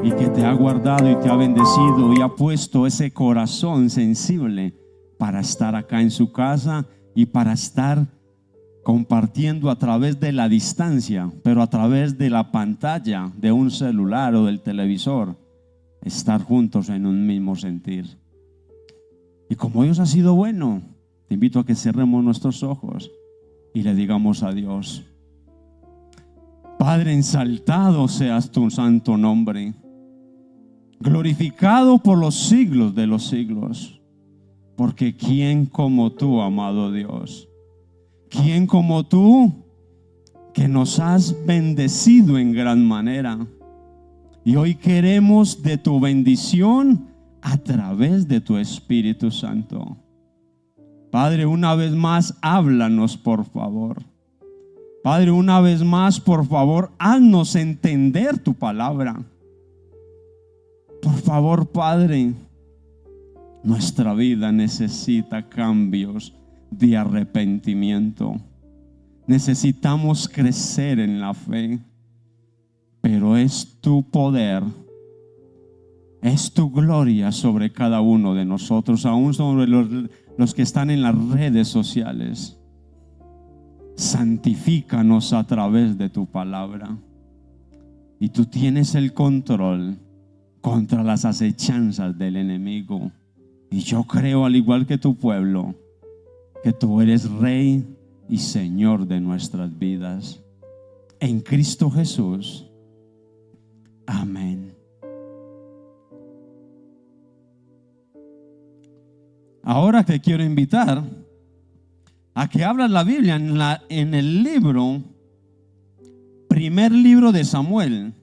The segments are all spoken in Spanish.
y que te ha guardado y te ha bendecido y ha puesto ese corazón sensible para estar acá en su casa y para estar compartiendo a través de la distancia, pero a través de la pantalla de un celular o del televisor, estar juntos en un mismo sentir. Y como Dios ha sido bueno, te invito a que cerremos nuestros ojos y le digamos a Dios: Padre, ensaltado seas tu santo nombre, glorificado por los siglos de los siglos, porque ¿quién como tú, amado Dios? ¿Quién como tú, que nos has bendecido en gran manera? Y hoy queremos de tu bendición a través de tu Espíritu Santo. Padre, una vez más, háblanos, por favor. Padre, una vez más, por favor, haznos entender tu palabra. Por favor, Padre, nuestra vida necesita cambios de arrepentimiento. Necesitamos crecer en la fe, pero es tu poder, es tu gloria sobre cada uno de nosotros, aún sobre los que están en las redes sociales. Santifícanos a través de tu palabra, y tú tienes el control contra las acechanzas del enemigo. Y yo creo, al igual que tu pueblo, que tú eres Rey y Señor de nuestras vidas. En Cristo Jesús. Amén. Ahora te quiero invitar a que abras la Biblia en el libro, primer libro de Samuel.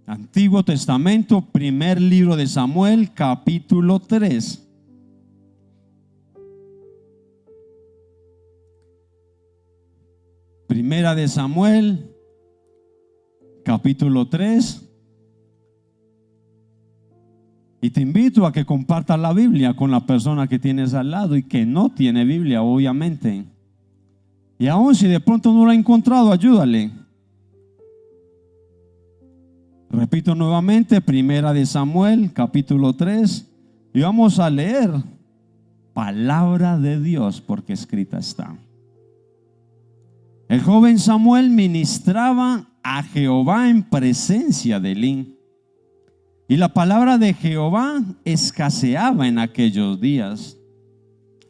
Antiguo Testamento, primer libro de Samuel, capítulo 3. Primera de Samuel, capítulo 3. Y te invito a que compartas la Biblia con la persona que tienes al lado y que no tiene Biblia, obviamente. Y aún si de pronto no la ha encontrado, ayúdale. Repito nuevamente, primera de Samuel, capítulo 3. Y vamos a leer palabra de Dios, porque escrita está. El joven Samuel ministraba a Jehová en presencia de Elí. Y la palabra de Jehová escaseaba en aquellos días.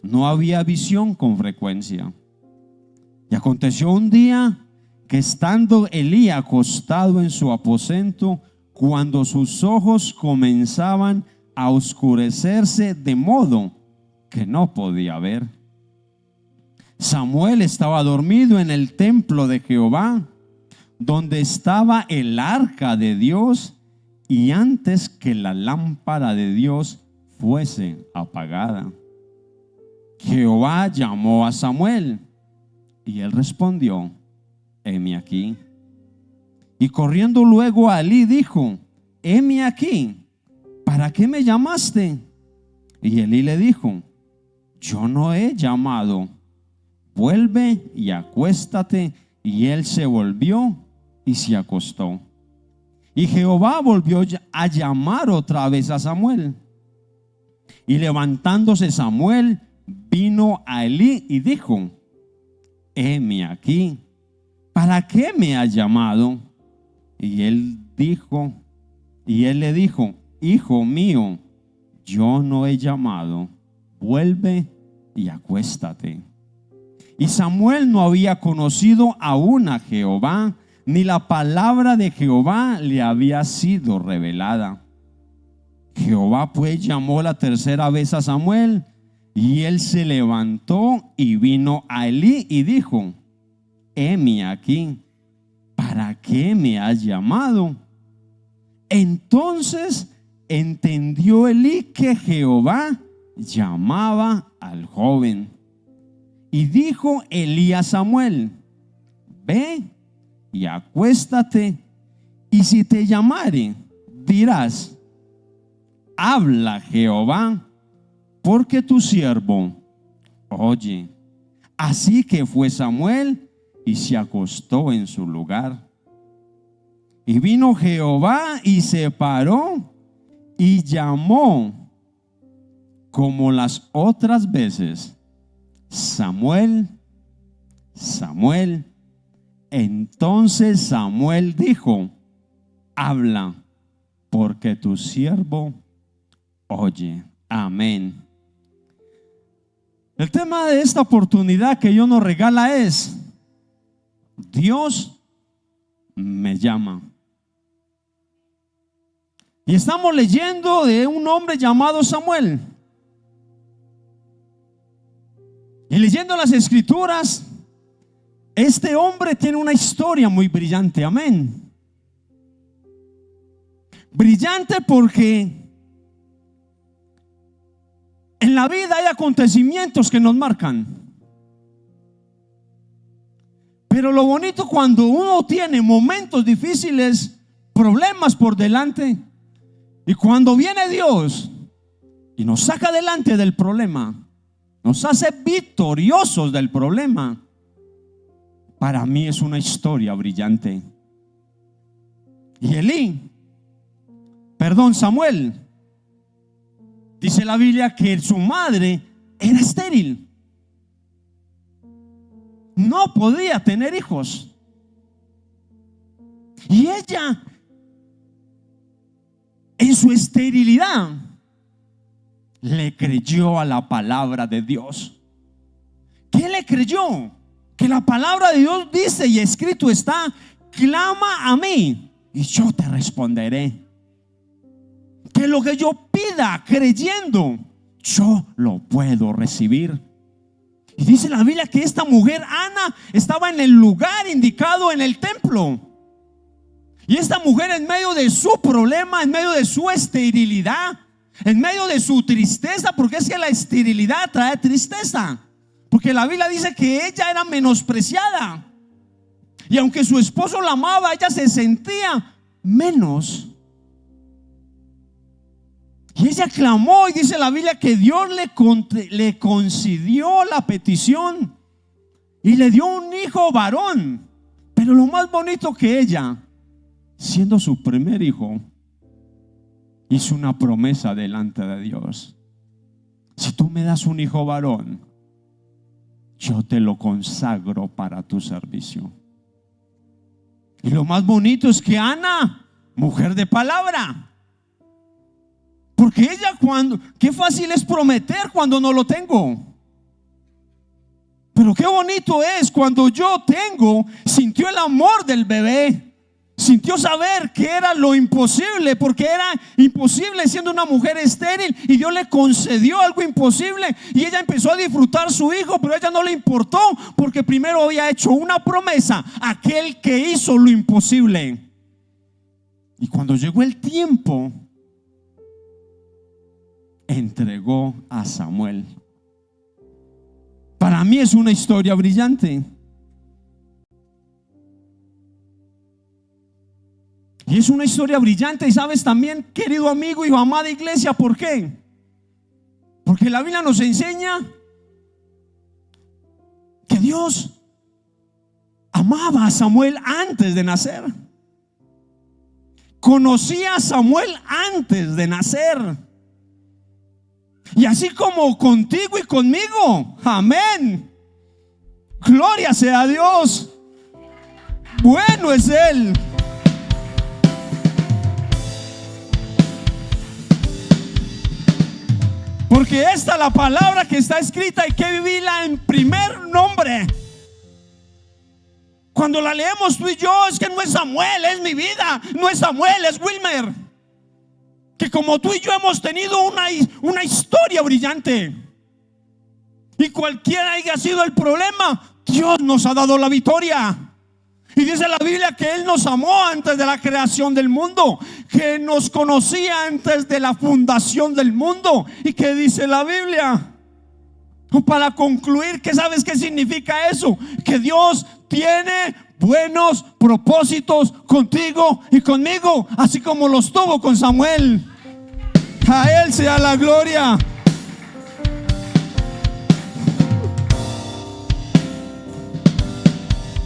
No había visión con frecuencia. Y aconteció un día que, estando Elí acostado en su aposento, cuando sus ojos comenzaban a oscurecerse de modo que no podía ver, Samuel estaba dormido en el templo de Jehová, donde estaba el arca de Dios, y antes que la lámpara de Dios fuese apagada. Jehová llamó a Samuel, y él respondió: heme aquí. Y corriendo luego a Elí dijo: heme aquí, ¿para qué me llamaste? Y Elí le dijo: yo no he llamado, vuelve y acuéstate. Y él se volvió y se acostó. Y Jehová volvió a llamar otra vez a Samuel. Y levantándose Samuel, vino a Elí y dijo: heme aquí, ¿para qué me has llamado? Y él le dijo: hijo mío, yo no he llamado, vuelve y acuéstate. Y Samuel no había conocido aún a Jehová, ni la palabra de Jehová le había sido revelada. Jehová pues llamó la tercera vez a Samuel, y él se levantó y vino a Elí y dijo: heme aquí, ¿para qué me has llamado? Entonces entendió Elí que Jehová llamaba al joven. Y dijo Elí a Samuel: ve y acuéstate, y si te llamare, dirás: habla Jehová, porque tu siervo oye. Así que fue Samuel y se acostó en su lugar. Y vino Jehová y se paró y llamó como las otras veces: Samuel, Samuel. Entonces Samuel dijo: habla, porque tu siervo oye. Amén. El tema de esta oportunidad que Dios nos regala es: Dios me llama. Y estamos leyendo de un hombre llamado Samuel. Y leyendo las escrituras, este hombre tiene una historia muy brillante. Amén. Brillante porque en la vida hay acontecimientos que nos marcan. Pero lo bonito cuando uno tiene momentos difíciles, problemas por delante, y cuando viene Dios y nos saca adelante del problema, nos hace victoriosos del problema, para mí es una historia brillante. Y Samuel, dice la Biblia que su madre era estéril, no podía tener hijos, y ella, en su esterilidad, le creyó a la palabra de Dios. ¿Qué le creyó? Que la palabra de Dios dice, y escrito está: clama a mí y yo te responderé. Que lo que yo pida creyendo, yo lo puedo recibir. Y dice la Biblia que esta mujer, Ana, estaba en el lugar indicado en el templo. Y esta mujer, en medio de su problema, en medio de su esterilidad, en medio de su tristeza, porque es que la esterilidad trae tristeza, porque la Biblia dice que ella era menospreciada, y aunque su esposo la amaba, ella se sentía menos. Y ella clamó, y dice la Biblia que Dios le concedió la petición y le dio un hijo varón. Pero lo más bonito, que ella, siendo su primer hijo, hizo una promesa delante de Dios: si tú me das un hijo varón, yo te lo consagro para tu servicio. Y lo más bonito es que Ana, mujer de palabra, porque ella, qué fácil es prometer cuando no lo tengo, pero qué bonito es cuando yo tengo. Sintió el amor del bebé, sintió saber que era lo imposible, porque era imposible siendo una mujer estéril, y Dios le concedió algo imposible, y ella empezó a disfrutar su hijo. Pero a ella no le importó, porque primero había hecho una promesa a aquel que hizo lo imposible. Y cuando llegó el tiempo, entregó a Samuel. Para mí es una historia brillante. Y es una historia brillante. Y sabes también, querido amigo y amada iglesia, ¿por qué? Porque la Biblia nos enseña que Dios amaba a Samuel antes de nacer. Conocía a Samuel antes de nacer. Y así como contigo y conmigo. Amén. Gloria sea a Dios. Bueno es Él. Porque esta es la palabra que está escrita, hay que vivirla en primer nombre. Cuando la leemos tú y yo, es que no es Samuel, es mi vida. No es Samuel, es Wilmer. Que como tú y yo hemos tenido una historia brillante, y cualquiera haya sido el problema, Dios nos ha dado la victoria. Y dice la Biblia que Él nos amó antes de la creación del mundo, que nos conocía antes de la fundación del mundo. ¿Y qué dice la Biblia? Para concluir, ¿qué sabes qué significa eso? Que Dios tiene buenos propósitos contigo y conmigo, así como los tuvo con Samuel. A Él sea la gloria.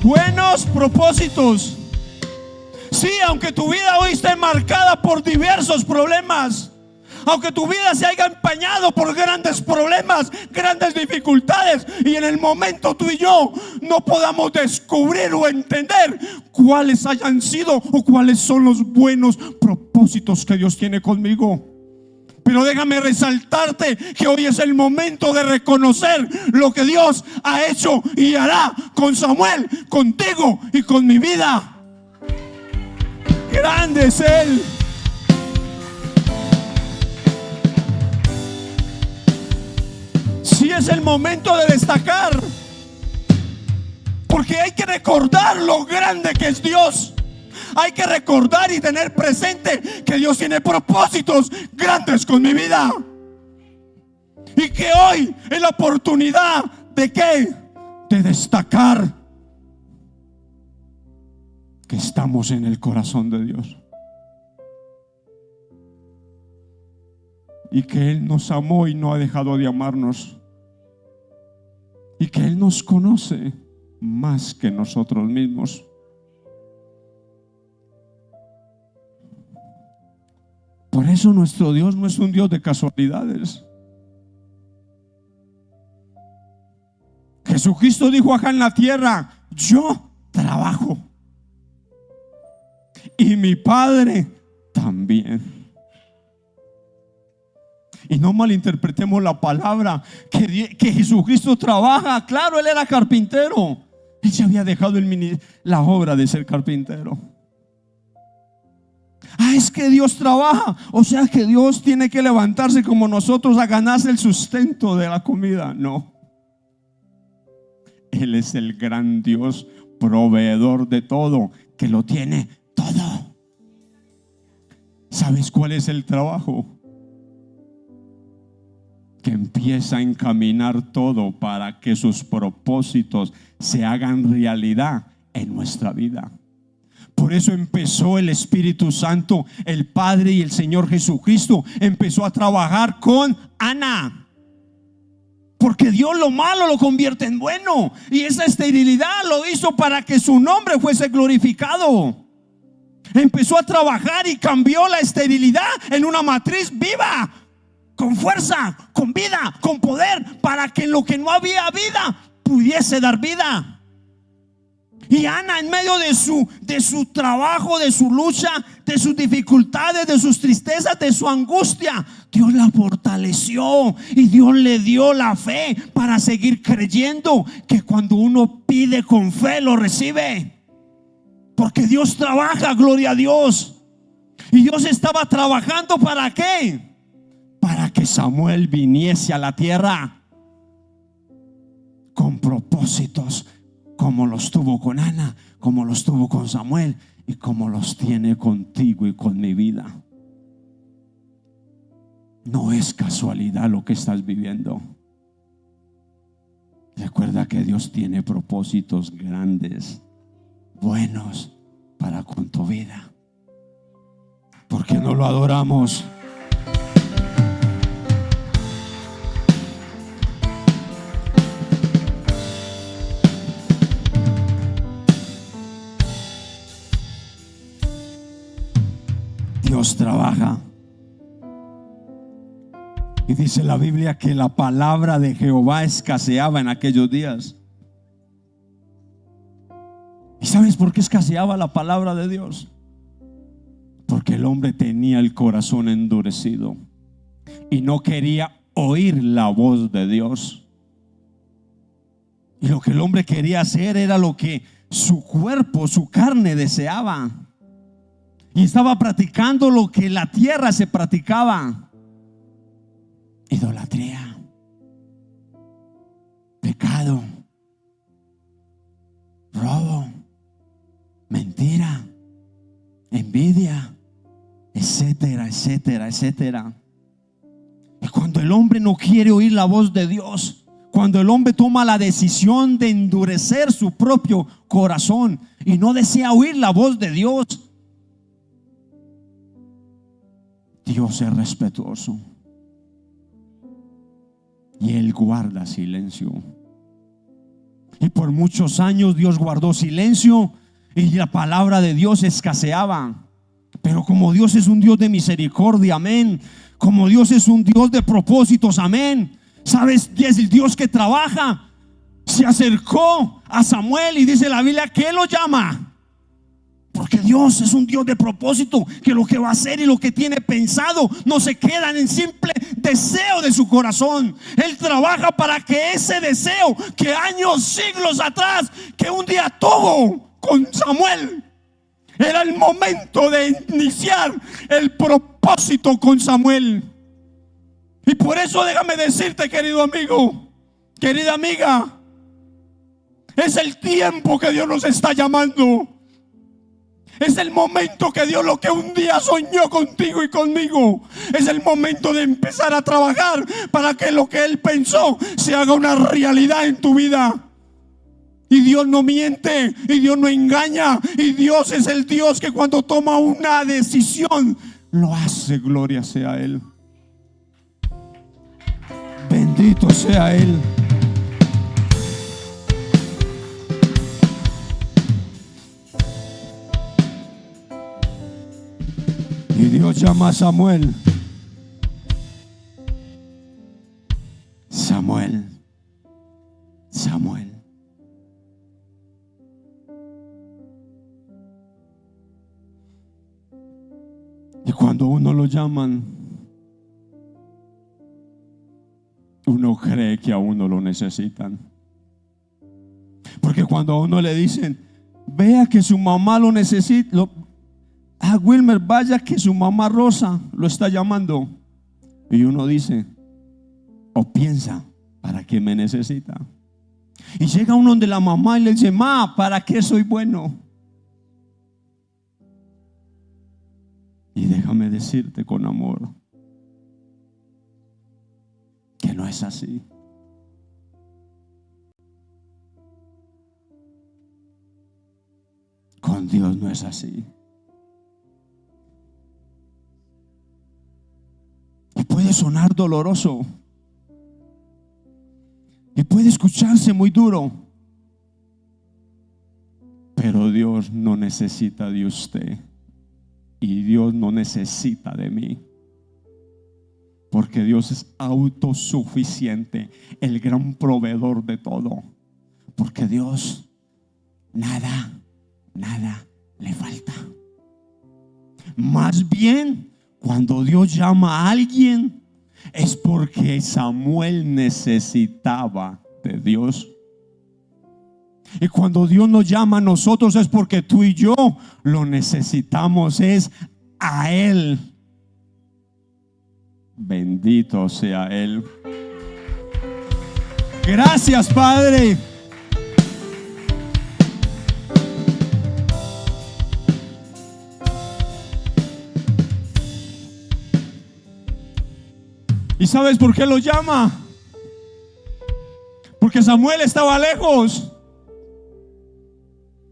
Buenos propósitos. Sí, aunque tu vida hoy esté marcada por diversos problemas, aunque tu vida se haya empañado por grandes problemas, grandes dificultades, y en el momento tú y yo no podamos descubrir o entender cuáles hayan sido o cuáles son los buenos propósitos que Dios tiene conmigo. Pero déjame resaltarte que hoy es el momento de reconocer lo que Dios ha hecho y hará con Samuel, contigo y con mi vida. Grande es Él. Sí, es el momento de destacar, porque hay que recordar lo grande que es Dios. Hay que recordar y tener presente que Dios tiene propósitos grandes con mi vida, y que hoy es la oportunidad de ¿qué? De destacar que estamos en el corazón de Dios, y que Él nos amó y no ha dejado de amarnos, y que Él nos conoce más que nosotros mismos. Por eso nuestro Dios no es un Dios de casualidades. Jesucristo dijo acá en la tierra: yo trabajo y mi Padre también. Y no malinterpretemos la palabra que Jesucristo trabaja. Claro, Él era carpintero. Él ya había dejado la obra de ser carpintero. Es que Dios trabaja, o sea que Dios tiene que levantarse como nosotros a ganarse el sustento de la comida. No, Él es el gran Dios, proveedor de todo, que lo tiene todo. ¿Sabes cuál es el trabajo? Que empieza a encaminar todo para que sus propósitos se hagan realidad en nuestra vida. Por eso empezó el Espíritu Santo, el Padre y el Señor Jesucristo empezó a trabajar con Ana, porque Dios lo malo lo convierte en bueno, y esa esterilidad lo hizo para que su nombre fuese glorificado. Empezó a trabajar y cambió la esterilidad en una matriz viva, con fuerza, con vida, con poder, para que en lo que no había vida pudiese dar vida. Y Ana, en medio de su trabajo, de su lucha, de sus dificultades, de sus tristezas, de su angustia, Dios la fortaleció y Dios le dio la fe para seguir creyendo que cuando uno pide con fe lo recibe, porque Dios trabaja, gloria a Dios. Y Dios estaba trabajando ¿para qué? Para que Samuel viniese a la tierra con propósitos, como los tuvo con Ana, como los tuvo con Samuel y como los tiene contigo y con mi vida. No es casualidad lo que estás viviendo. Recuerda que Dios tiene propósitos grandes, buenos para con tu vida. ¿Por qué no lo adoramos? Dios trabaja. Y dice la Biblia que la palabra de Jehová escaseaba en aquellos días. ¿Y sabes por qué escaseaba la palabra de Dios? Porque el hombre tenía el corazón endurecido y no quería oír la voz de Dios. Y lo que el hombre quería hacer era lo que su cuerpo, su carne deseaba. Y estaba practicando lo que en la tierra se practicaba: idolatría, pecado, robo, mentira, envidia, etcétera, etcétera, etcétera. Y cuando el hombre no quiere oír la voz de Dios, cuando el hombre toma la decisión de endurecer su propio corazón y no desea oír la voz de Dios, Dios es respetuoso y Él guarda silencio. Y por muchos años Dios guardó silencio y la palabra de Dios escaseaba. Pero como Dios es un Dios de misericordia, amén. Como Dios es un Dios de propósitos, amén. ¿Sabes? Es el Dios que trabaja. Se acercó a Samuel y dice la Biblia que Él lo llama. Porque Dios es un Dios de propósito, que lo que va a hacer y lo que tiene pensado no se queda en el simple deseo de su corazón. Él trabaja para que ese deseo que años, siglos atrás, que un día tuvo con Samuel, era el momento de iniciar el propósito con Samuel. Y por eso déjame decirte, querido amigo, querida amiga, es el tiempo que Dios nos está llamando. Es el momento que Dios, lo que un día soñó contigo y conmigo, es el momento de empezar a trabajar para que lo que Él pensó se haga una realidad en tu vida. Y Dios no miente, y Dios no engaña, y Dios es el Dios que cuando toma una decisión lo hace. Gloria sea Él. Bendito sea Él. Y Dios llama a Samuel. Samuel, Samuel. Y cuando uno lo llaman, uno cree que a uno lo necesitan. Porque cuando a uno le dicen, vea que su mamá lo necesita, a Wilmer, vaya que su mamá Rosa lo está llamando. Y uno dice, o piensa, ¿para qué me necesita? Y llega uno donde la mamá y le dice, ma, ¿para qué soy bueno? Y déjame decirte con amor que no es así. Con Dios no es así. Y puede sonar doloroso, y puede escucharse muy duro, pero Dios no necesita de usted, y Dios no necesita de mí, porque Dios es autosuficiente, el gran proveedor de todo. Porque Dios nada le falta. Más bien, cuando Dios llama a alguien, es porque Samuel necesitaba de Dios. Y cuando Dios nos llama a nosotros, es porque tú y yo lo necesitamos, es a Él. Bendito sea Él. Gracias, Padre. ¿Y sabes por qué lo llama? Porque Samuel estaba lejos.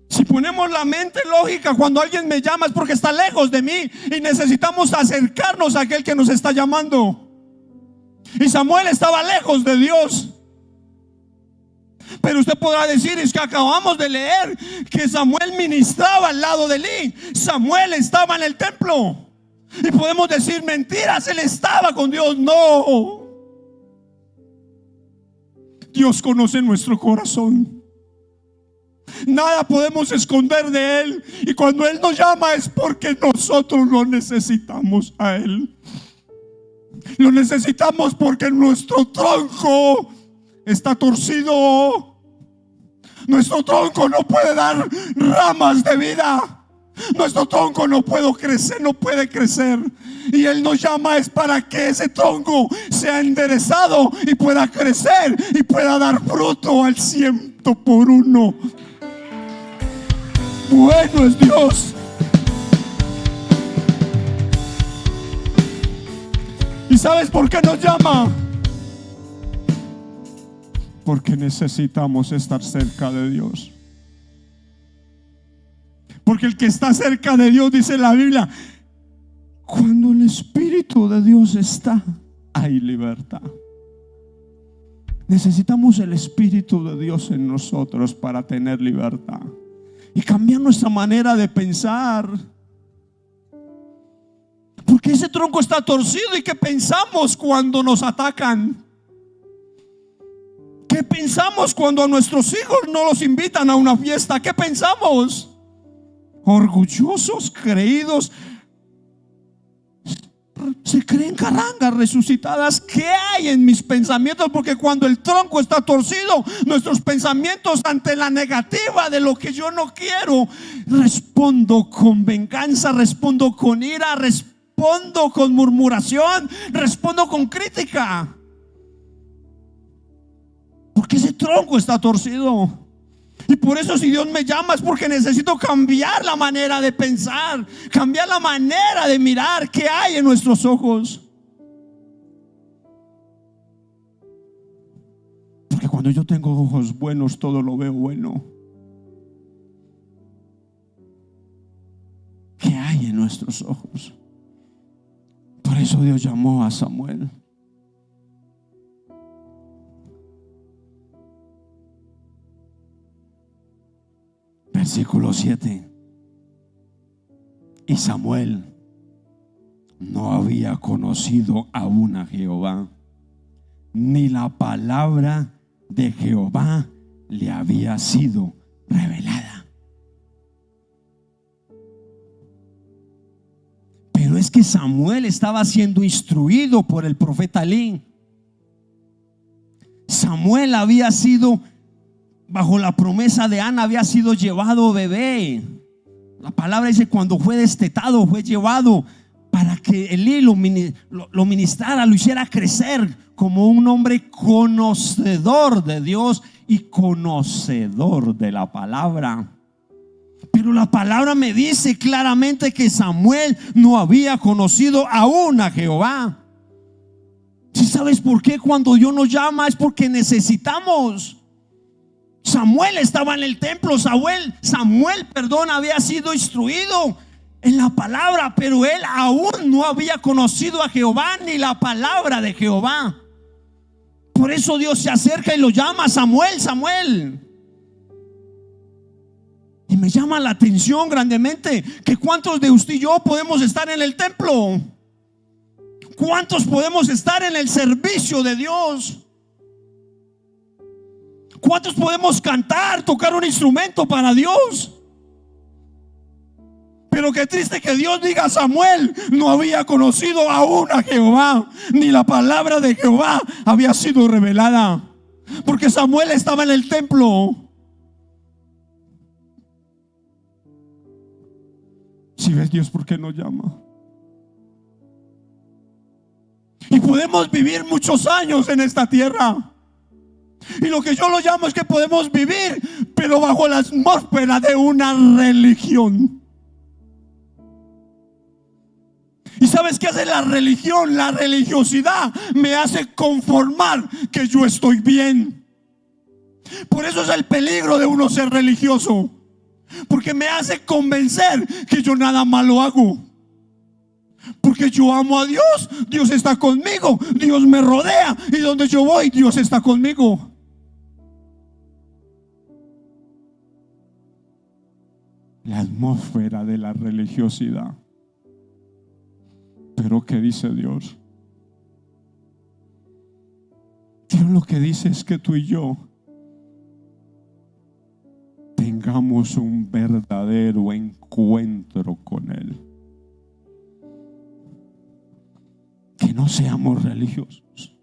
Si ponemos la mente lógica, cuando alguien me llama es porque está lejos de mí y necesitamos acercarnos a aquel que nos está llamando. Y Samuel estaba lejos de Dios. Pero usted podrá decir, es que acabamos de leer que Samuel ministraba al lado de Elí. Samuel estaba en el templo. Y podemos decir mentiras, él estaba con Dios. No. Dios conoce nuestro corazón. Nada podemos esconder de Él. Y cuando Él nos llama es porque nosotros lo necesitamos a Él. Lo necesitamos porque nuestro tronco está torcido. Nuestro tronco no puede dar ramas de vida. Nuestro tronco no puede crecer. Y Él nos llama es para que ese tronco sea enderezado y pueda crecer y pueda dar fruto al 100%. Bueno es Dios. ¿Y sabes por qué nos llama? Porque necesitamos estar cerca de Dios. Porque el que está cerca de Dios, dice la Biblia, cuando el Espíritu de Dios está, hay libertad. Necesitamos el Espíritu de Dios en nosotros para tener libertad. y cambiar nuestra manera de pensar. Porque ese tronco está torcido. ¿Y qué pensamos cuando nos atacan? ¿Qué pensamos cuando a nuestros hijos no los invitan a una fiesta? ¿Qué pensamos? Orgullosos, creídos, se creen carangas resucitadas. ¿Qué hay en mis pensamientos? Porque cuando el tronco está torcido, nuestros pensamientos ante la negativa de lo que yo no quiero, respondo con venganza, respondo con ira, respondo con murmuración, respondo con crítica. Porque ese tronco está torcido. Y por eso, si Dios me llama, es porque necesito cambiar la manera de pensar, cambiar la manera de mirar qué hay en nuestros ojos. Porque cuando yo tengo ojos buenos, todo lo veo bueno. ¿Qué hay en nuestros ojos? Por eso Dios llamó a Samuel. Versículo 7. Y Samuel no había conocido aún a Jehová, ni la palabra de Jehová le había sido revelada. Pero es que Samuel estaba siendo instruido por el profeta Elí. Samuel había sido, bajo la promesa de Ana, había sido llevado bebé. La palabra dice: cuando fue destetado, fue llevado para que Elí lo ministrara, lo hiciera crecer como un hombre conocedor de Dios y conocedor de la palabra. Pero la palabra me dice claramente que Samuel no había conocido aún a Jehová. ¿Sí sabes por qué? Cuando Dios nos llama es porque necesitamos. Samuel estaba en el templo. Samuel, había sido instruido en la palabra, pero él aún no había conocido a Jehová ni la palabra de Jehová. Por eso Dios se acerca y lo llama: Samuel, Samuel. Y me llama la atención grandemente que cuántos de usted y yo podemos estar en el templo, cuántos podemos estar en el servicio de Dios, cuántos podemos cantar, tocar un instrumento para Dios. Pero qué triste que Dios diga: Samuel no había conocido aún a Jehová, ni la palabra de Jehová había sido revelada. Porque Samuel estaba en el templo. Si ves, Dios, ¿por qué no llama? Y podemos vivir muchos años en esta tierra. Y lo que yo lo llamo es que podemos vivir, pero bajo la atmósfera de una religión. ¿Y sabes qué hace la religión? La religiosidad me hace conformar que yo estoy bien. Por eso es el peligro de uno ser religioso, porque me hace convencer que yo nada malo hago. Porque yo amo a Dios, Dios está conmigo, Dios me rodea, y donde yo voy, Dios está conmigo. La atmósfera de la religiosidad. Pero ¿qué dice Dios? Dios lo que dice es que tú y yo tengamos un verdadero encuentro con Él. Que no seamos religiosos.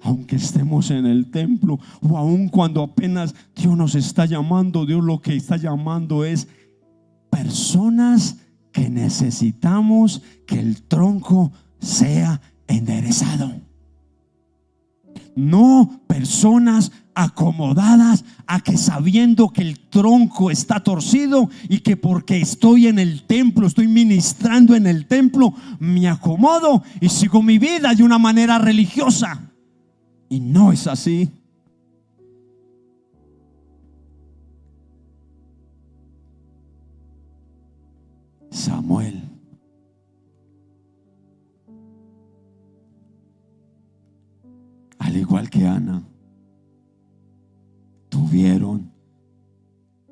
Aunque estemos en el templo, o aun cuando apenas Dios nos está llamando, Dios lo que está llamando es personas que necesitamos que el tronco sea enderezado. No personas acomodadas a que, sabiendo que el tronco está torcido y que porque estoy en el templo, estoy ministrando en el templo, me acomodo y sigo mi vida de una manera religiosa. Y no es así. Samuel al igual que Ana, tuvieron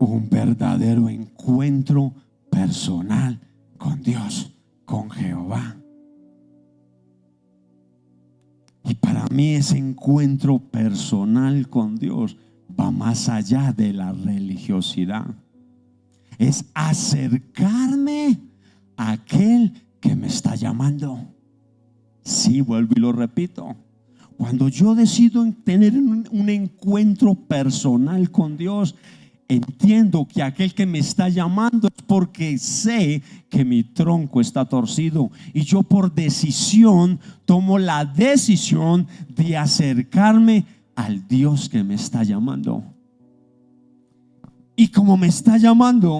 un verdadero encuentro personal con Dios, con Jehová. Y para mí ese encuentro personal con Dios va más allá de la religiosidad. Es acercarme a aquel que me está llamando. Sí, vuelvo y lo repito. Cuando yo decido tener un encuentro personal con Dios, entiendo que aquel que me está llamando es porque sé que mi tronco está torcido y yo por decisión tomo la decisión de acercarme al Dios que me está llamando. Y como me está llamando,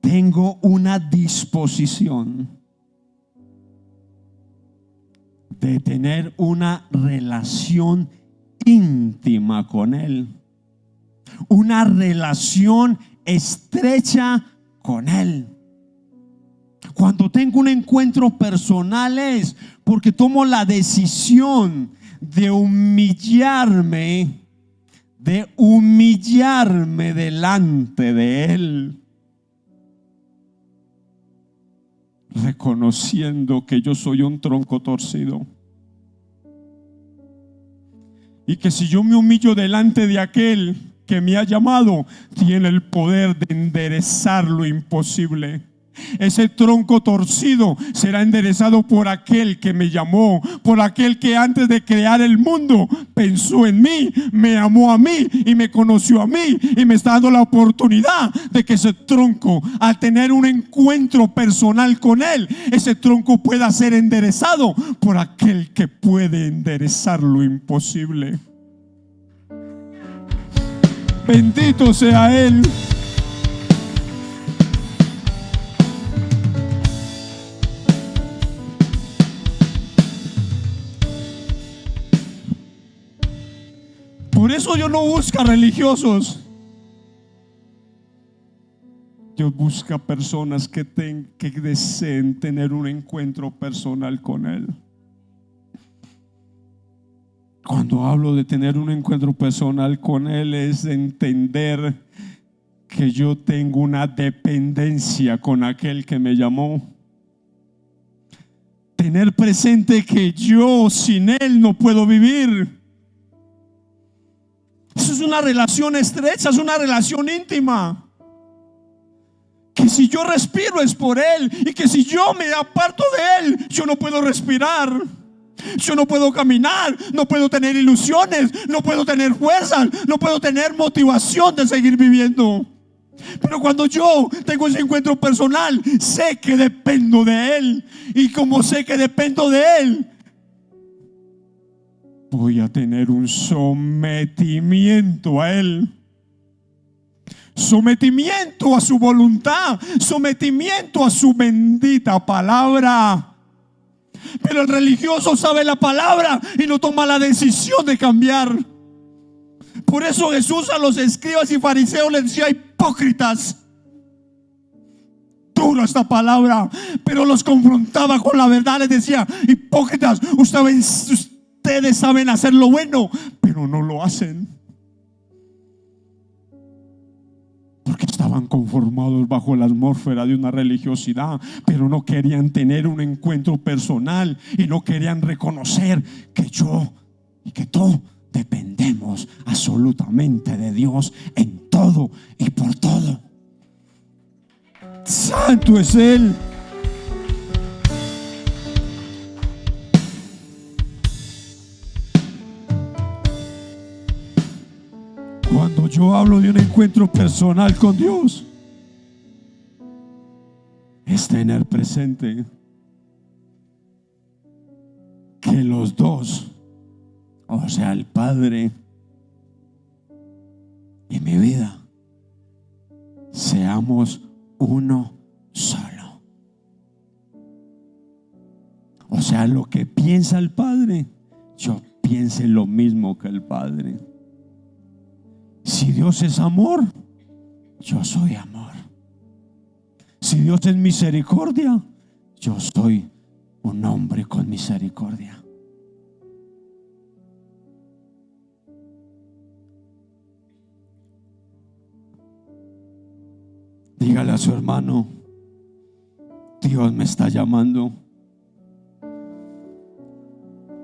tengo una disposición de tener una relación íntima con Él, una relación estrecha con Él. Cuando tengo un encuentro personal es porque tomo la decisión de humillarme delante de Él, reconociendo que yo soy un tronco torcido y que si yo me humillo delante de aquel que me ha llamado, tiene el poder de enderezar lo imposible. Ese tronco torcido será enderezado por aquel que me llamó, por aquel que antes de crear el mundo pensó en mí, me amó a mí y me conoció a mí y me está dando la oportunidad de que ese tronco, al tener un encuentro personal con Él, ese tronco pueda ser enderezado por aquel que puede enderezar lo imposible. Bendito sea Él. Por eso Dios no busca religiosos. Dios busca personas que deseen tener un encuentro personal con Él. Cuando hablo de tener un encuentro personal con Él, es entender que yo tengo una dependencia con aquel que me llamó. Tener presente que yo sin Él no puedo vivir. Eso es una relación estrecha, es una relación íntima. Que si yo respiro es por Él, y que si yo me aparto de Él, yo no puedo respirar, yo no puedo caminar, no puedo tener ilusiones, no puedo tener fuerzas, no puedo tener motivación de seguir viviendo. Pero cuando yo tengo ese encuentro personal, sé que dependo de Él, y como sé que dependo de Él, voy a tener un sometimiento a Él, sometimiento a su voluntad, sometimiento a su bendita palabra. Pero el religioso sabe la palabra y no toma la decisión de cambiar. Por eso Jesús a los escribas y fariseos les decía: hipócritas. Dura esta palabra, pero los confrontaba con la verdad. Les decía: hipócritas, ustedes saben hacer lo bueno, pero no lo hacen, porque estaban conformados bajo la atmósfera de una religiosidad, pero no querían tener un encuentro personal y no querían reconocer que yo y que tú dependemos absolutamente de Dios en todo y por todo. Santo es Él. Cuando yo hablo de un encuentro personal con Dios, es tener presente que los dos, o sea, el Padre y mi vida, seamos uno solo. O sea, lo que piensa el Padre, yo piense lo mismo que el Padre. Si Dios es amor, yo soy amor. Si Dios es misericordia, yo soy un hombre con misericordia. Dígale a su hermano: Dios me está llamando.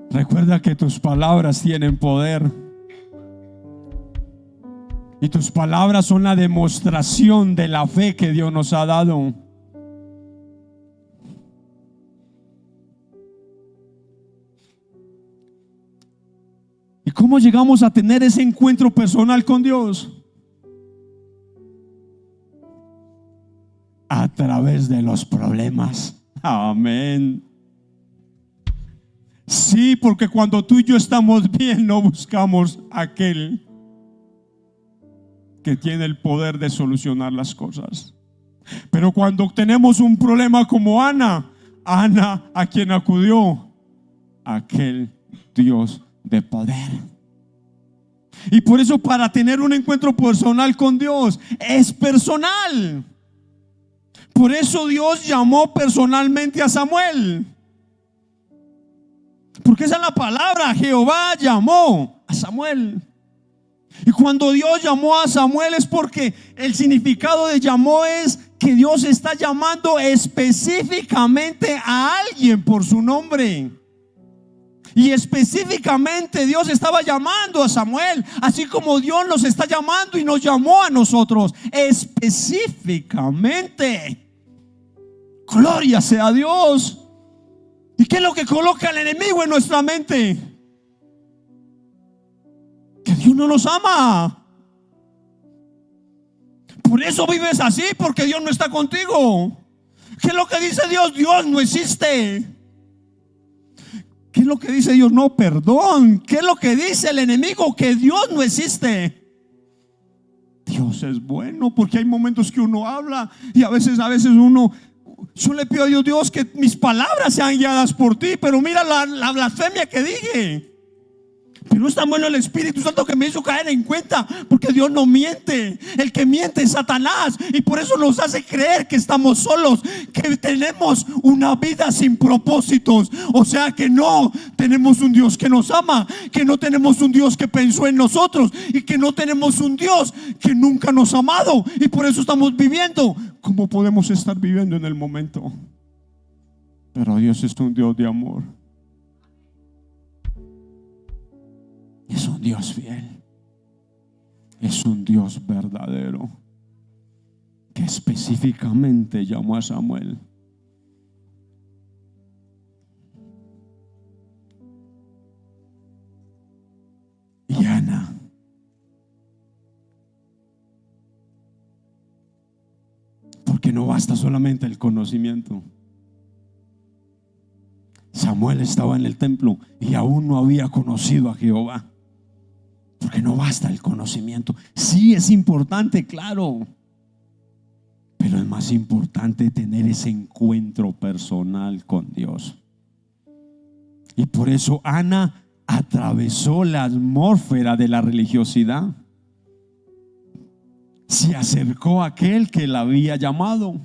Recuerda que tus palabras tienen poder. Y tus palabras son la demostración de la fe que Dios nos ha dado. ¿Y cómo llegamos a tener ese encuentro personal con Dios? A través de los problemas. Amén. Sí, porque cuando tú y yo estamos bien, no buscamos a aquel que tiene el poder de solucionar las cosas. Pero cuando tenemos un problema como Ana, ¿a quien acudió? Aquel Dios de poder. Y por eso, para tener un encuentro personal con Dios, es personal. Por eso Dios llamó personalmente a Samuel, porque esa es la palabra. Jehová llamó a Samuel. Y cuando Dios llamó a Samuel, es porque el significado de llamó es que Dios está llamando específicamente a alguien por su nombre. Y específicamente Dios estaba llamando a Samuel, así como Dios nos está llamando y nos llamó a nosotros específicamente. Gloria sea a Dios. ¿Y qué es lo que coloca el enemigo en nuestra mente? Que Dios no nos ama. Por eso vives así, porque Dios no está contigo. ¿Qué es lo que dice Dios? Dios no existe. ¿Qué es lo que dice Dios? No, perdón. ¿Qué es lo que dice el enemigo? Que Dios no existe. Dios es bueno, porque hay momentos que uno habla y a veces uno... Yo le pido a Dios, que mis palabras sean guiadas por ti, pero mira la blasfemia que dije. Pero es tan bueno el Espíritu Santo que me hizo caer en cuenta, porque Dios no miente. El que miente es Satanás, y por eso nos hace creer que estamos solos, que tenemos una vida sin propósitos. O sea, que no tenemos un Dios que nos ama, que no tenemos un Dios que pensó en nosotros, y que no tenemos un Dios que nunca nos ha amado. Y por eso estamos viviendo como podemos estar viviendo en el momento. Pero Dios es un Dios de amor. Es un Dios fiel. Es un Dios verdadero, que específicamente llamó a Samuel. Y Ana, porque no basta solamente el conocimiento. Samuel estaba en el templo y aún no había conocido a Jehová. Porque no basta el conocimiento. Sí, es importante, claro, pero es más importante tener ese encuentro personal con Dios. Y por eso Ana atravesó la atmósfera de la religiosidad. Se acercó a aquel que la había llamado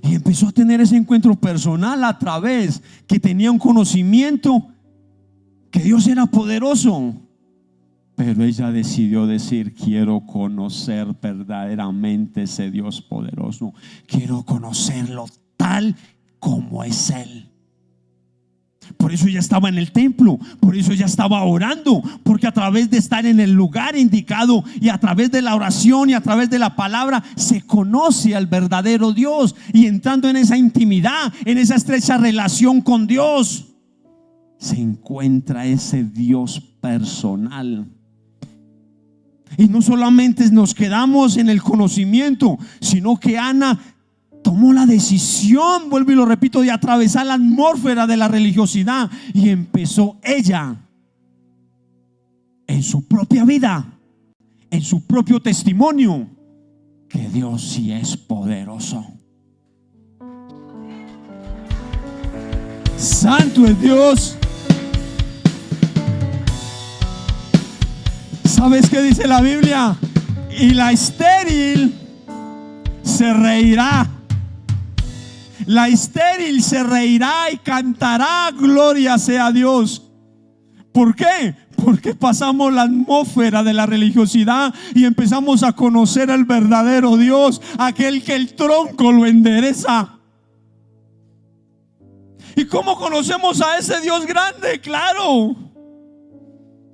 y empezó a tener ese encuentro personal, a través que tenía un conocimiento que Dios era poderoso. Pero ella decidió decir: quiero conocer verdaderamente ese Dios poderoso. Quiero conocerlo tal como es Él. Por eso ella estaba en el templo, por eso ella estaba orando, porque a través de estar en el lugar indicado y a través de la oración y a través de la palabra se conoce al verdadero Dios. Y entrando en esa intimidad, en esa estrecha relación con Dios, se encuentra ese Dios personal. Y no solamente nos quedamos en el conocimiento, sino que Ana tomó la decisión, vuelvo y lo repito, de atravesar la atmósfera de la religiosidad, y empezó ella, en su propia vida, en su propio testimonio, que Dios sí es poderoso. Santo es Dios. ¿Sabes qué dice la Biblia? Y la estéril se reirá. La estéril se reirá y cantará: gloria sea a Dios. ¿Por qué? Porque pasamos la atmósfera de la religiosidad y empezamos a conocer al verdadero Dios, aquel que el tronco lo endereza. ¿Y cómo conocemos a ese Dios grande? Claro,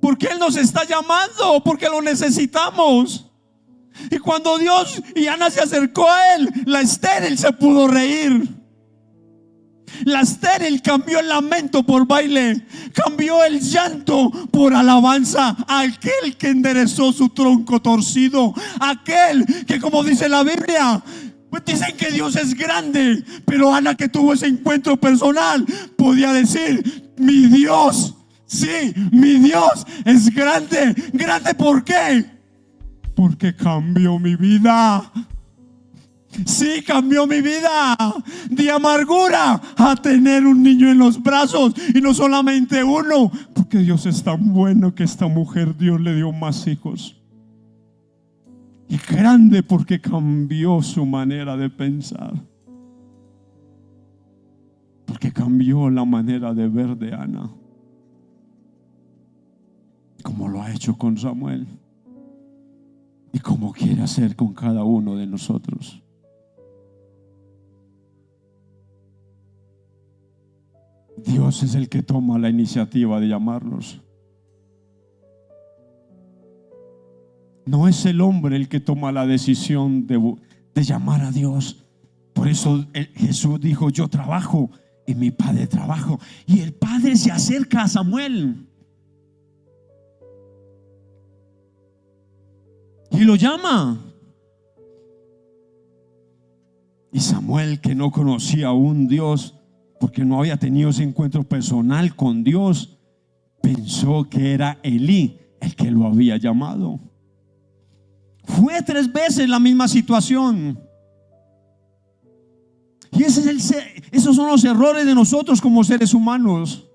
porque Él nos está llamando, porque lo necesitamos. Y cuando Dios y Ana se acercó a Él, la estéril se pudo reír. La estéril cambió el lamento por baile, cambió el llanto por alabanza. Aquel que enderezó su tronco torcido, aquel que, como dice la Biblia, pues dicen que Dios es grande, pero Ana, que tuvo ese encuentro personal, podía decir: mi Dios, sí, mi Dios es grande. ¿Grande por qué? Porque cambió mi vida. Sí, cambió mi vida de amargura a tener un niño en los brazos, y no solamente uno, porque Dios es tan bueno que esta mujer Dios le dio más hijos. Y grande porque cambió su manera de pensar, porque cambió la manera de ver de Ana, como lo ha hecho con Samuel y como quiere hacer con cada uno de nosotros. Dios es el que toma la iniciativa de llamarnos. No es el hombre el que toma la decisión de llamar a Dios. Por eso Jesús dijo: yo trabajo y mi Padre trabaja. Y el Padre se acerca a Samuel y lo llama. Y Samuel, que no conocía a un Dios, porque no había tenido ese encuentro personal con Dios, pensó que era Elí el que lo había llamado. Fue 3 veces la misma situación. Y esos son los errores de nosotros como seres humanos,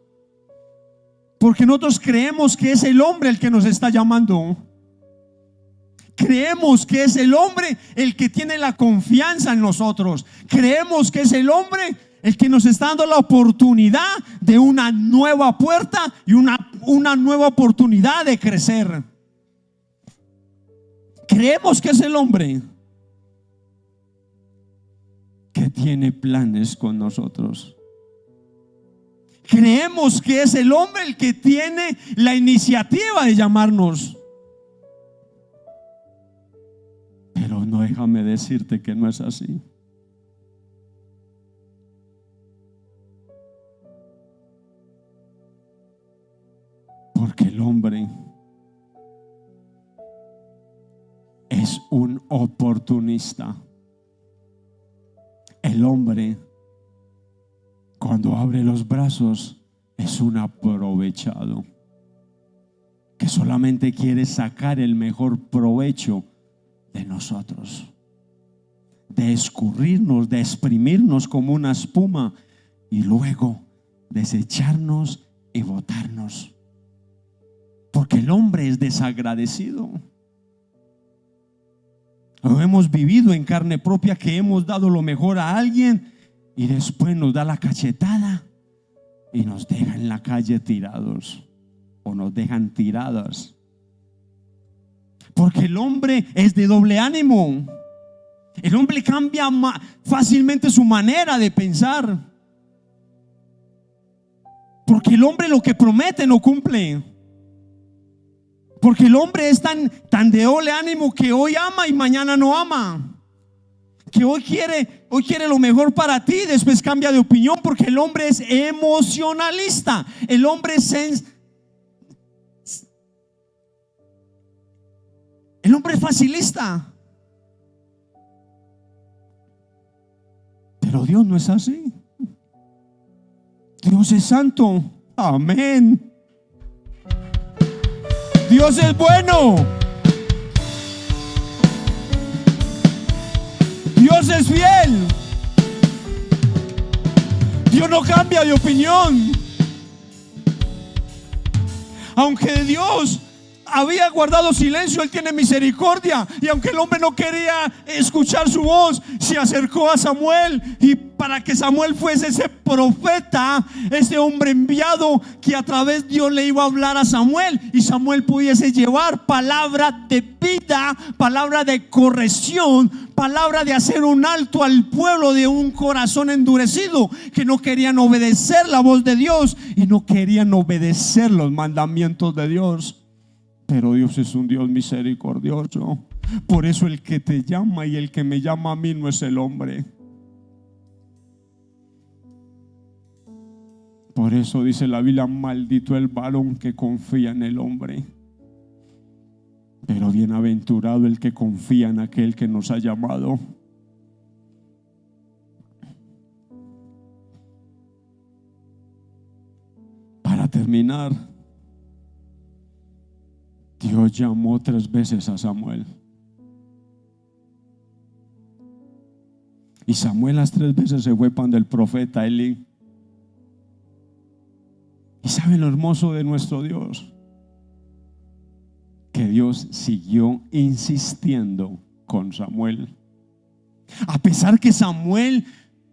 porque nosotros creemos que es el hombre el que nos está llamando. Creemos que es el hombre el que tiene la confianza en nosotros. Creemos que es el hombre el que nos está dando la oportunidad de una nueva puerta y una nueva oportunidad de crecer. Creemos que es el hombre que tiene planes con nosotros. Creemos que es el hombre el que tiene la iniciativa de llamarnos. Pero no, déjame decirte que no es así. Porque el hombre es un oportunista. El hombre, cuando abre los brazos, es un aprovechado que solamente quiere sacar el mejor provecho de nosotros, de escurrirnos, de exprimirnos como una espuma y luego desecharnos y botarnos. Porque el hombre es desagradecido. Lo hemos vivido en carne propia, que hemos dado lo mejor a alguien y después nos da la cachetada y nos deja en la calle tirados, o nos dejan tiradas. Porque el hombre es de doble ánimo. El hombre cambia fácilmente su manera de pensar, porque el hombre lo que promete no cumple. Porque el hombre es tan de doble ánimo que hoy ama y mañana no ama. Que hoy quiere lo mejor para ti y después cambia de opinión, porque el hombre es emocionalista. El hombre es facilista. Pero Dios no es así. Dios es santo. Amén. Dios es bueno. Dios es fiel. Dios no cambia de opinión. Aunque Dios había guardado silencio, Él tiene misericordia. Y aunque el hombre no quería escuchar su voz, se acercó a Samuel, y para que Samuel fuese ese profeta, ese hombre enviado, que a través de Dios le iba a hablar a Samuel, y Samuel pudiese llevar palabra de vida, palabra de corrección, palabra de hacer un alto al pueblo de un corazón endurecido, que no querían obedecer la voz de Dios y no querían obedecer los mandamientos de Dios. Pero Dios es un Dios misericordioso. Por eso el que te llama y el que me llama a mí no es el hombre. Por eso dice la Biblia: maldito el varón que confía en el hombre, pero bienaventurado el que confía en aquel que nos ha llamado. Para terminar, Dios llamó 3 veces a Samuel. Y Samuel las 3 veces se fue para el profeta Elí. ¿Y saben lo hermoso de nuestro Dios? Que Dios siguió insistiendo con Samuel. A pesar que Samuel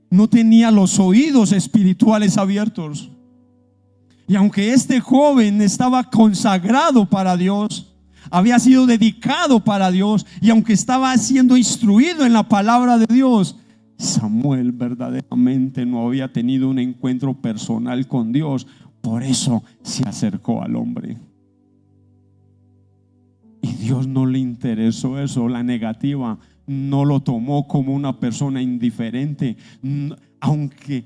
no tenía los oídos espirituales abiertos. Y aunque este joven estaba consagrado para Dios, había sido dedicado para Dios, y aunque estaba siendo instruido en la palabra de Dios, Samuel verdaderamente no había tenido un encuentro personal con Dios. Por eso se acercó al hombre. Y Dios no le interesó eso, la negativa. No lo tomó como una persona indiferente, aunque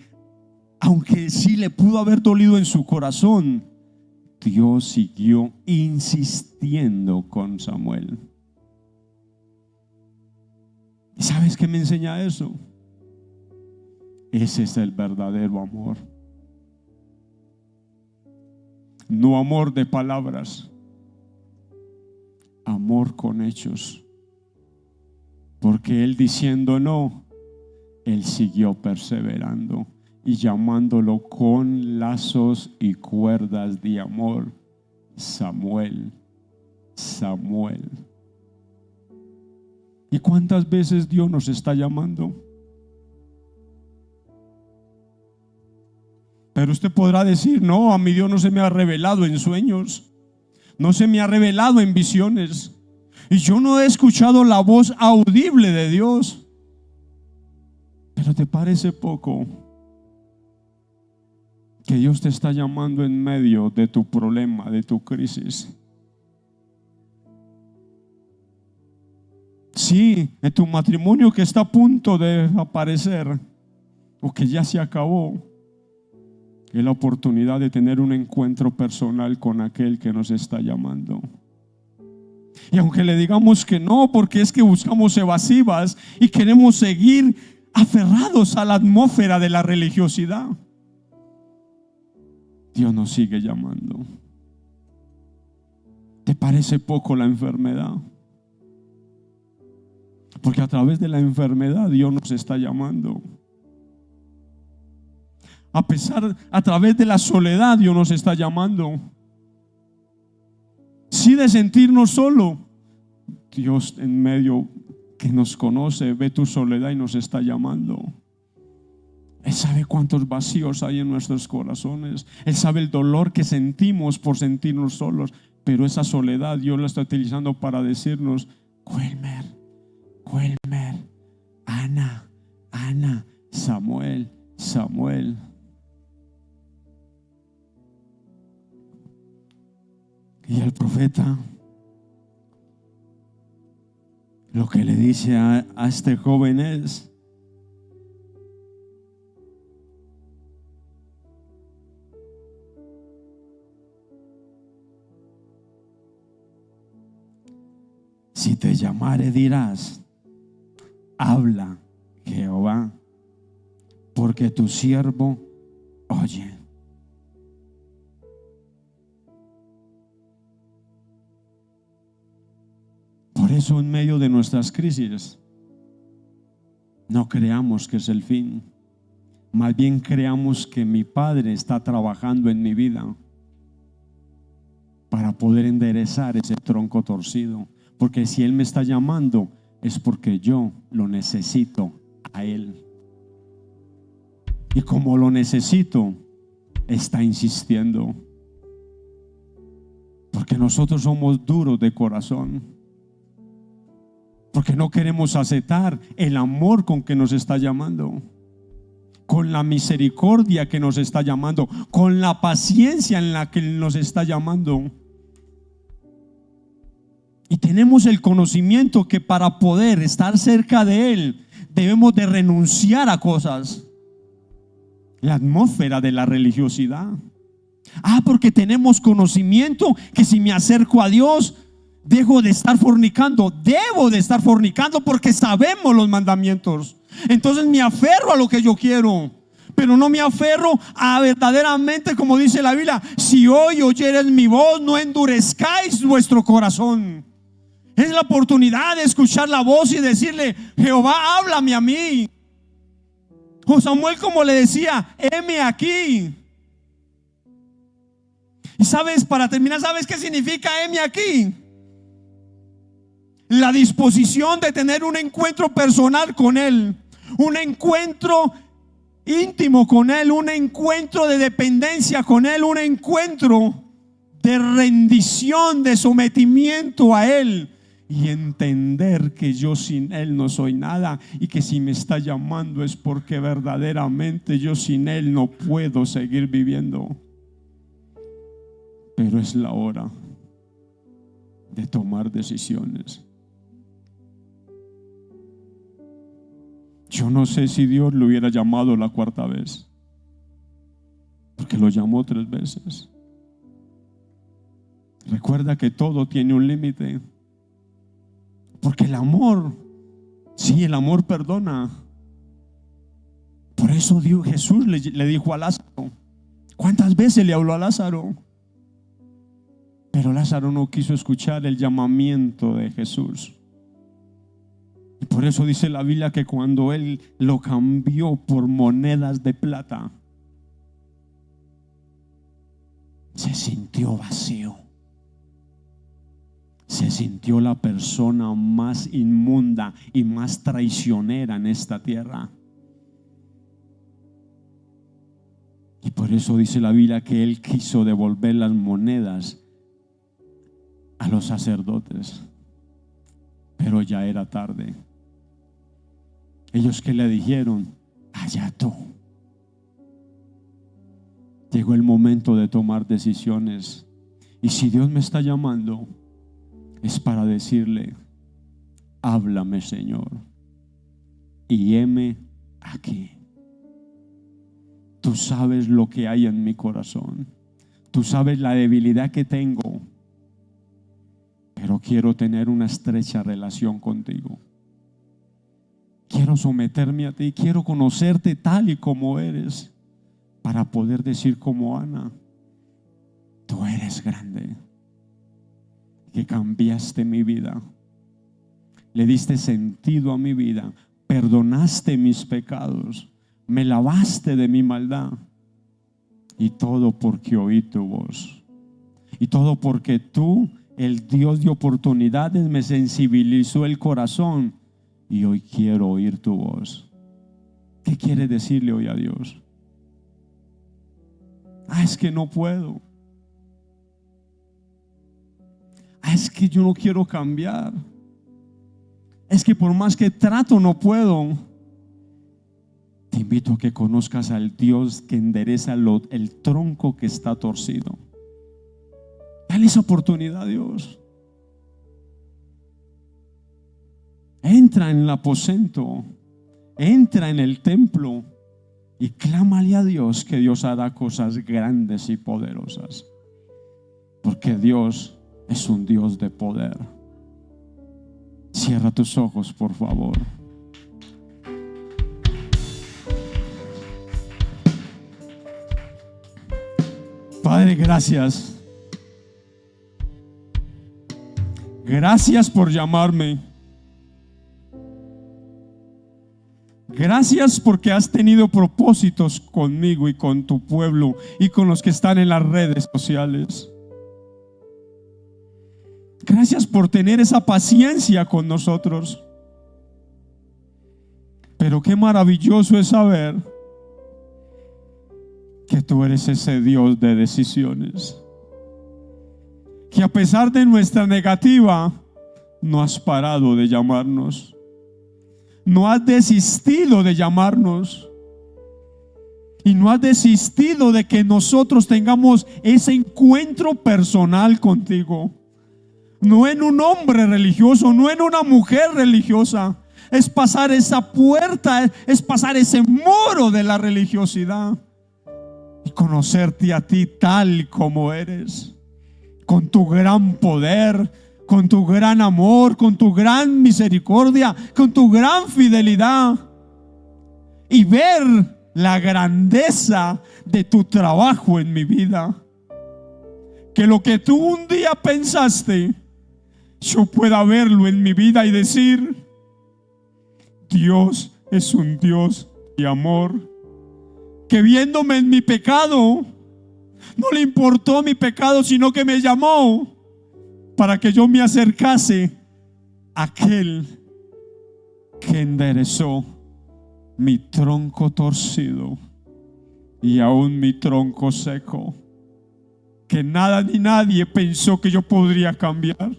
sí le pudo haber dolido en su corazón. Dios siguió insistiendo con Samuel. ¿Y sabes qué me enseña eso? Ese es el verdadero amor. No amor de palabras, amor con hechos. Porque él diciendo no, él siguió perseverando y llamándolo con lazos y cuerdas de amor: Samuel, Samuel. ¿Y cuántas veces Dios nos está llamando? Pero usted podrá decir: no, a mi Dios no se me ha revelado en sueños, no se me ha revelado en visiones, y yo no he escuchado la voz audible de Dios. Pero ¿te parece poco que Dios te está llamando en medio de tu problema, de tu crisis? Sí, en tu matrimonio que está a punto de aparecer o que ya se acabó, es la oportunidad de tener un encuentro personal con aquel que nos está llamando. Y aunque le digamos que no, porque es que buscamos evasivas y queremos seguir aferrados a la atmósfera de la religiosidad, Dios nos sigue llamando. ¿Te parece poco la enfermedad? Porque a través de la enfermedad Dios nos está llamando. A través de la soledad Dios nos está llamando. Sí, de sentirnos solo, Dios en medio que nos conoce, ve tu soledad y nos está llamando. Él sabe cuántos vacíos hay en nuestros corazones. Él sabe el dolor que sentimos por sentirnos solos. Pero esa soledad Dios la está utilizando para decirnos: Wilmer, Ana, Samuel. Y el profeta lo que le dice a este joven es: si te llamare dirás: habla Jehová, porque tu siervo oye. Por eso en medio de nuestras crisis no creamos que es el fin. Más bien creamos que mi Padre está trabajando en mi vida. para poder enderezar ese tronco torcido. Porque si Él me está llamando, es porque yo lo necesito a Él. Y como lo necesito, está insistiendo. Porque nosotros somos duros de corazón. Porque no queremos aceptar el amor con que nos está llamando, con la misericordia que nos está llamando, con la paciencia en la que nos está llamando. Y tenemos el conocimiento que para poder estar cerca de Él debemos de renunciar a cosas. La atmósfera de la religiosidad. Porque tenemos conocimiento que si me acerco a Dios dejo de estar fornicando. Debo de estar fornicando porque sabemos los mandamientos. Entonces me aferro a lo que yo quiero, pero no me aferro a verdaderamente, como dice la Biblia: si hoy oyeres mi voz, no endurezcáis vuestro corazón. Es la oportunidad de escuchar la voz y decirle: Jehová, háblame a mí. O Samuel, como le decía: heme aquí. Y sabes, para terminar, ¿sabes qué significa heme aquí? La disposición de tener un encuentro personal con Él, un encuentro íntimo con Él, un encuentro de dependencia con Él, un encuentro de rendición, de sometimiento a Él. Y entender que yo sin Él no soy nada, y que si me está llamando es porque verdaderamente yo sin Él no puedo seguir viviendo. Pero es la hora de tomar decisiones. Yo no sé si Dios lo hubiera llamado la cuarta vez, porque lo llamó 3 veces. Recuerda que todo tiene un límite. Porque el amor, sí, el amor perdona. Por eso Jesús le dijo a Lázaro. ¿Cuántas veces le habló a Lázaro? Pero Lázaro no quiso escuchar el llamamiento de Jesús. Y por eso dice la Biblia que cuando Él lo cambió por monedas de plata, se sintió vacío. Se sintió la persona más inmunda y más traicionera en esta tierra. Y por eso dice la Biblia que Él quiso devolver las monedas a los sacerdotes, pero ya era tarde. Ellos que le dijeron: allá tú. Llegó el momento de tomar decisiones. Y si Dios me está llamando, es para decirle: háblame, Señor, y heme aquí. Tú sabes lo que hay en mi corazón. Tú sabes la debilidad que tengo, pero quiero tener una estrecha relación contigo. Quiero someterme a ti, quiero conocerte tal y como eres, para poder decir como Ana: tú eres grande, que cambiaste mi vida, le diste sentido a mi vida, perdonaste mis pecados, me lavaste de mi maldad. Y todo porque oí tu voz, y todo porque tú, el Dios de oportunidades, me sensibilizó el corazón. Y hoy quiero oír tu voz. ¿Qué quiere decirle hoy a Dios? Es que no puedo. Es que yo no quiero cambiar. Es que por más que trato no puedo. Te invito a que conozcas al Dios que endereza el tronco que está torcido. Dale esa oportunidad a Dios. Entra en el aposento, entra en el templo y clámale a Dios, que Dios hará cosas grandes y poderosas. Porque Dios es un Dios de poder. Cierra tus ojos, por favor. Padre, gracias. Gracias por llamarme. Gracias porque has tenido propósitos conmigo y con tu pueblo y con los que están en las redes sociales. Gracias por tener esa paciencia con nosotros. Pero qué maravilloso es saber que tú eres ese Dios de decisiones. Que a pesar de nuestra negativa, no has parado de llamarnos. No has desistido de llamarnos. Y no has desistido de que nosotros tengamos ese encuentro personal contigo. No en un hombre religioso, no en una mujer religiosa. Es pasar esa puerta, es pasar ese muro de la religiosidad y conocerte a ti tal como eres, con tu gran poder, con tu gran amor, con tu gran misericordia, con tu gran fidelidad, y ver la grandeza de tu trabajo en mi vida. Que lo que tú un día pensaste, yo pueda verlo en mi vida y decir: Dios es un Dios de amor, que viéndome en mi pecado, no le importó mi pecado, sino que me llamó para que yo me acercase a aquel que enderezó mi tronco torcido y aún mi tronco seco, que nada ni nadie pensó que yo podría cambiar,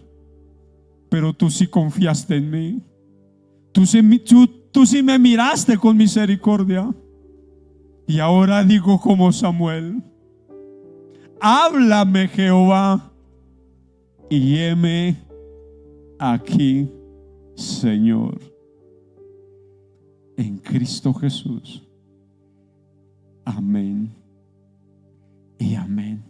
pero tú sí confiaste en mí. Tú sí me miraste con misericordia. Y ahora digo como Samuel: háblame, Jehová, y heme aquí, Señor. En Cristo Jesús. Amén y amén.